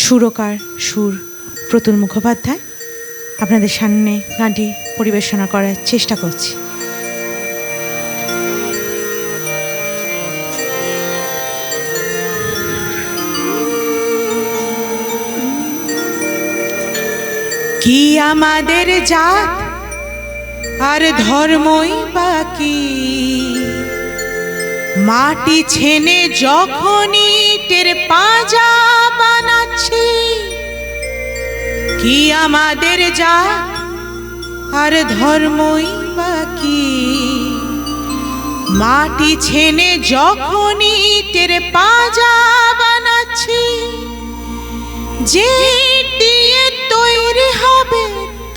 সুরকার সুর প্রতুল মুখোপাধ্যায় আপনাদের সামনে গানটি পরিবেশনা করার চেষ্টা করছি। কি আমাদের জাত আর ধর্মই বাকি, মাটি ছেনে যখনই টের পাঁজা বানাচ্ছি। কি আমাদের জাত আর ধর্মই বাকি, মাটি ছেনে যখনই টের পাঁজা বানাচ্ছি। যে দিয়ে তৈরি হবে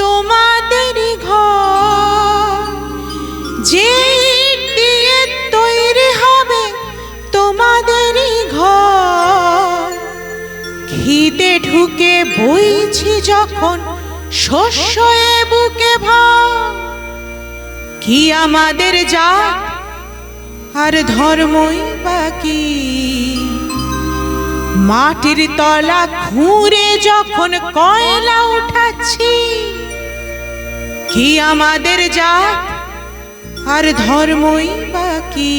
তোমাদেরই ঘর, যে দিয়ে তৈরি হবে তোমাদেরই ঘর। খিদে ঢুকে বইছি যখন শস্য এ বুকে ভর। কি আমাদের জাত আর ধর্মই বাকি, মাটির তলা খুঁড়ে যখন কয়লা উঠাচ্ছি। কি আমাদের জাত আর ধর্মই বাকি,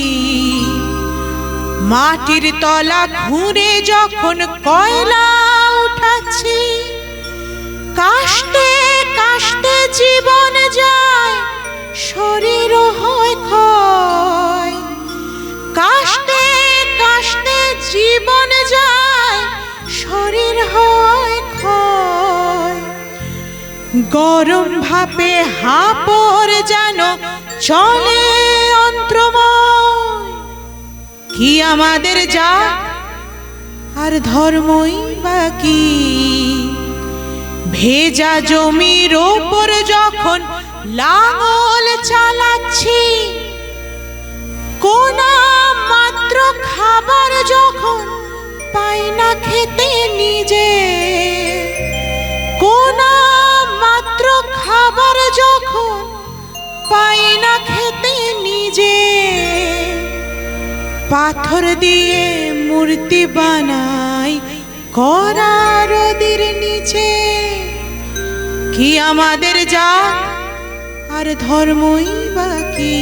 মাটির তলা খুঁড়ে যখন কয়লা উঠাচ্ছি। কাশতে কাশতে জীবন যায়, শরীরও হয় ক্ষয়। কাশতে কাশতে জীবন যায়, শরীর হয় ক্ষয়। গরম ভাপে হাঁপড় যেন চলে অন্ত্রময়। কি আমাদের জাত আর ধর্মই বাকি, ভেজা জমির ওপর যখন লাঙল চালাচ্ছি। কোন মাত্র খাবার যখন পাই না খেতে নিজে, কোন মাত্র খাবার যখন পাই না খেতে নিজে। পাথর দিয়ে মূর্তি বানাই কড়া রোদের নিচে। কি আমাদের জাত আর ধর্মই বাকি,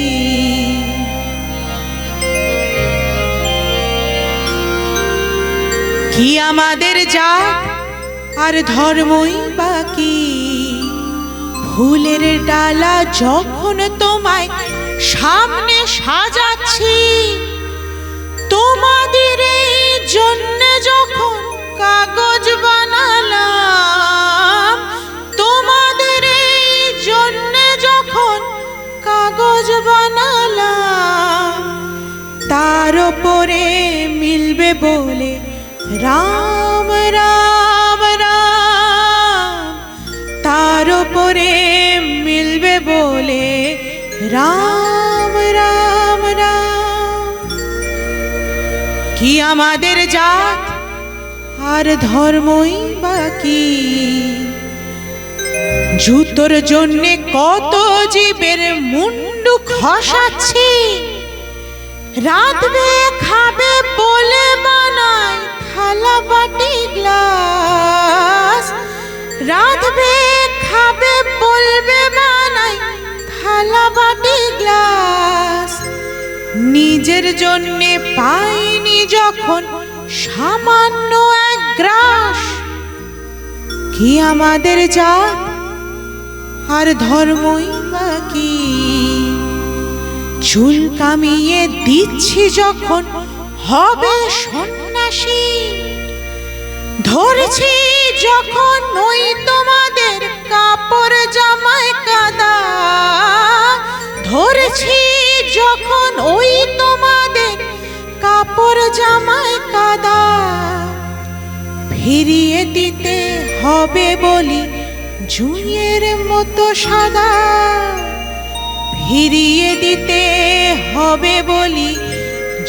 কি আমাদের জাত আর ধর্মই বাকি। ফুলের ডালা যখন তোমায় সামনে সাজাচ্ছি, তোমাদের জন্য যখন কাগজ বানালাম। তোমাদের জন্য যখন কাগজ বানালাম, তার উপরে মিলবে বলে রাম রাম রাম। তার উপরে মিলবে বলে রাম রাম রাম। কি আমাদের জাত আর ধর্মই বাকি, জুতোর জন্যে কত জীবের মুন্ডু খসাচ্ছি। রাঁধবে খাবে বলে বানায় থালা বাটি গ্লাস। রাঁধবে খাবে বলবে বানায় থালা বাটি গ্লাস। নিজের জন্যে পাইনি যখন সামান্য এক গ্রাস। কি আমাদের জাত আর ধর্মই বাকি, চুল কামিয়ে দিচ্ছি যখন হবে সন্ন্যাসী। ধরছি যখন ওই তোমাদের কাপড় জামায় কাদা। ধরছি যখন ওই তোমাদের কাপড় জামায় কাদা। ফিরিয়ে দিতে হবে বলি জুঁইয়ের মতো সাদা। ফিরিয়ে দিতে হবে বলি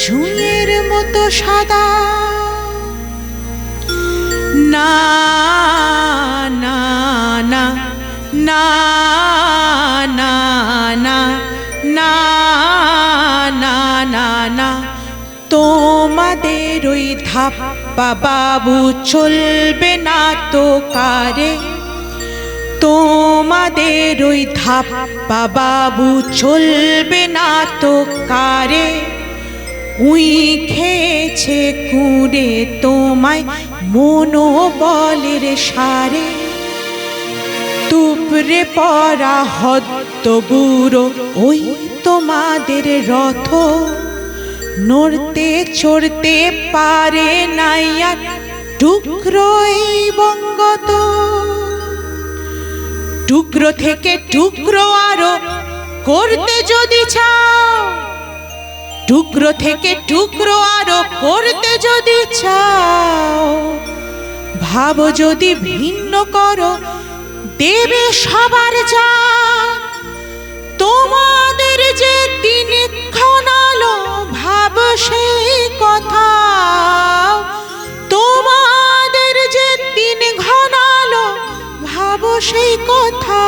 জুঁইয়ের মতো সাদা। না না না না না না না না না না, তোমাদের ওই ধাপ বাবু চলবে না তো কারে, তোমাদের ওই ধাপ্পা বাবু চলবে না তো কারে। উই খেয়েছে কুঁড়ে তোমায় মনোবলের সারে, তুপরে পড়া হদ্দ বুড়ো ওই তোমাদের রথ, নড়তে চড়তে পারে নাই আর টুকরোই বঙ্গত। টুকরো থেকে টুকরো আরো করতে যদি চাও, টুকরো থেকে টুকরো আরো করতে যদি চাও, ভাবো যদি ভিন্ন করো দেবে সবার যা। তোমাদের যে দিন ক্ষণালো ভাবো সেই কথা, তোমাদের যে দিন ঘনালো ভাবো সেই কথা।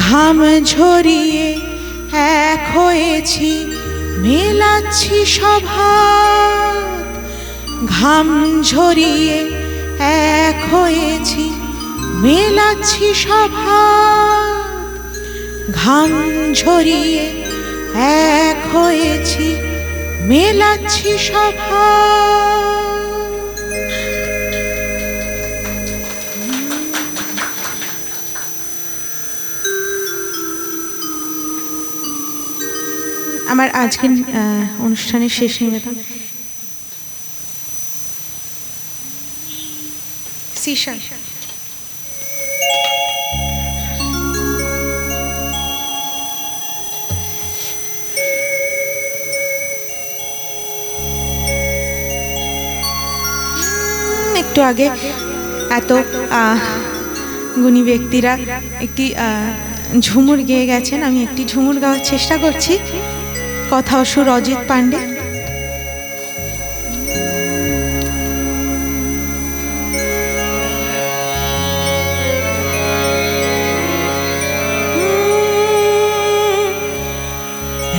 ঘাম ঝরিয়ে এক হয়েছি মেলাচ্ছি সভাত, ঘাম ঝরিয়ে এক হয়েছি মেলাচ্ছি সভাত। ঘাম ঝরিয়ে এক হয়েছি মেলাচ্ছি সভাত। আমার আজকের অনুষ্ঠানের শেষ নিবেদন সিশা। একটু আগে এত গুণী ব্যক্তিরা একটি ঝুমুর গেয়ে গেছেন, আমি একটি ঝুমুর গাওয়ার চেষ্টা করছি। কথা ও সুর অজিত পান্ডে।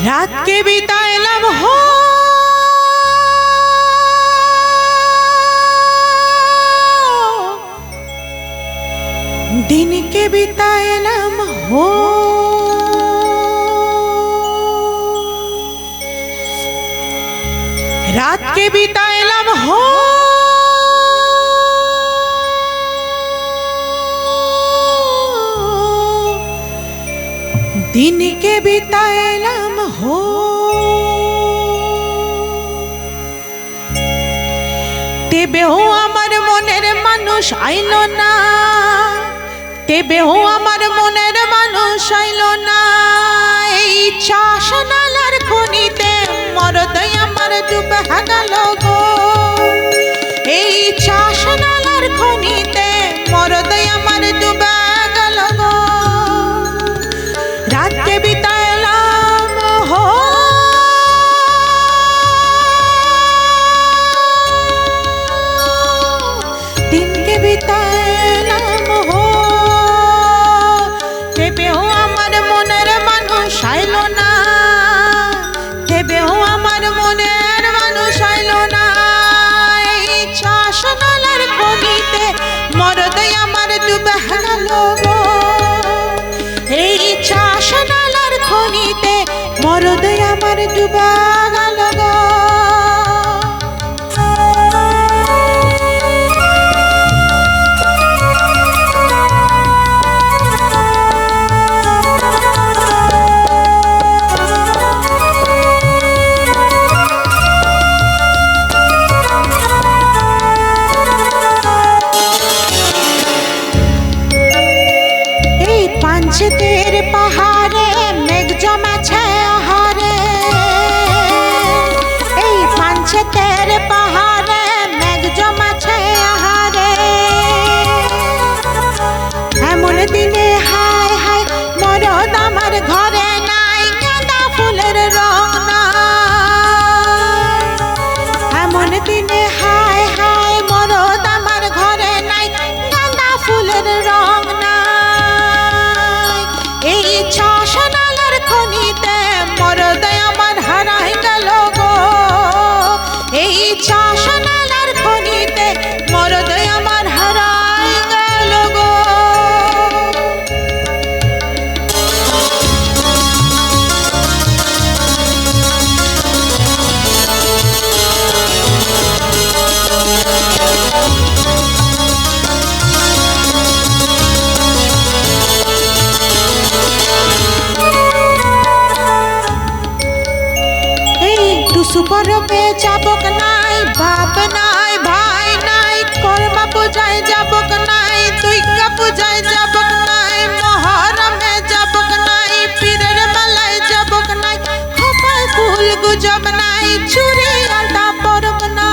रात के बिताए लम्हों दिन के बिताए लम्हों रात के बिताए लम्हों दिन के बिताए लम्हों तेबेও আমার মনের মানুষ আইলো না, তেবেও আমার মনের মানুষ আইলো না। এই চাষনালার খনিতে মরদই আমার ডুবে গেল গো, এই চাষনালার খনিতে মরদই আমার ডুবে গেল গো। রাতকে বিতাইলাম হো দিনকে বিতাইলাম হো, তেবেও আমার মনের মানুষ আইলো না, তেবেও আমার মনের মানুষ আইলো না। এই চাষনালার খনিতে মরদই আমার ডুবে গেল গো, এই চাষনালার খনিতে মরদই আমার ডুবে গেল গো। পাঞ্চেতের পাহাড়ে মেঘ জমেছে আহারে, এই পাঞ্চেতের পাহাড়ে মেঘ জমেছে আহারে। এমন দিনে হায় হায় মরদ আমার ঘরে নাই, গাঁদা ফুলের রং নাই। এমন দিনে হায় হায় মরদ আমার ঘরে নাই, গাঁদা ফুলের রং নাই। এই পরবে যাবক নাই, বাপ নাই ভাই নাই, কর্মা পূজায় যাবক নাই, দুর্গা পূজায় যাবক নাই, মহরমে যাবক নাই, পীরের মেলায় যাবক নাই, খোপায় ফুল গুজব নাই, চুরি আলতা পরব না।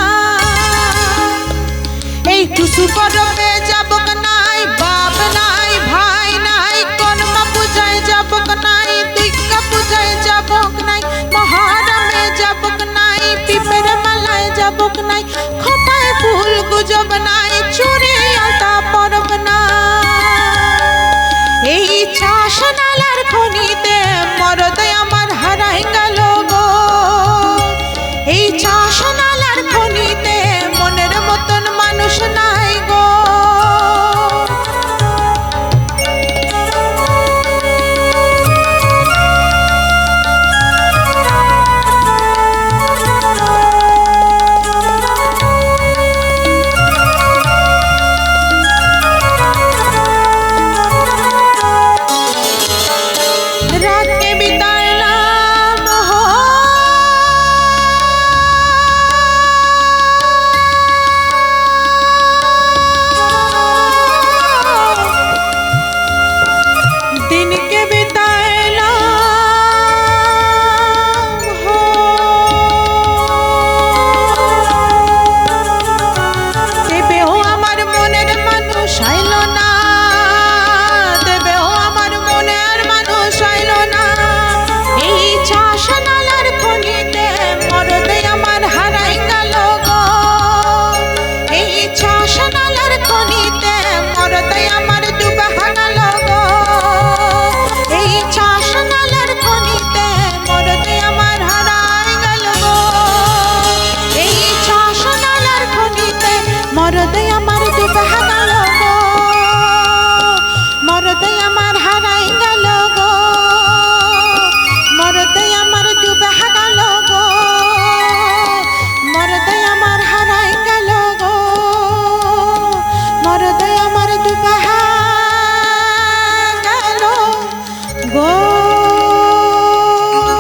এই টুসু পরবে যাবক নাই, বাপ নাই ভাই নাই, কর্মা পূজায় যাবক নাই, দুর্গা পূজায় যাবক নাই, মহরমে যাবক নাই, পিপের মেলায় যাবক নাই, খোপায় ফুল গুজব নাই, চুরি আলতা পরব না। এই চাষ নালার খনিতে মরদ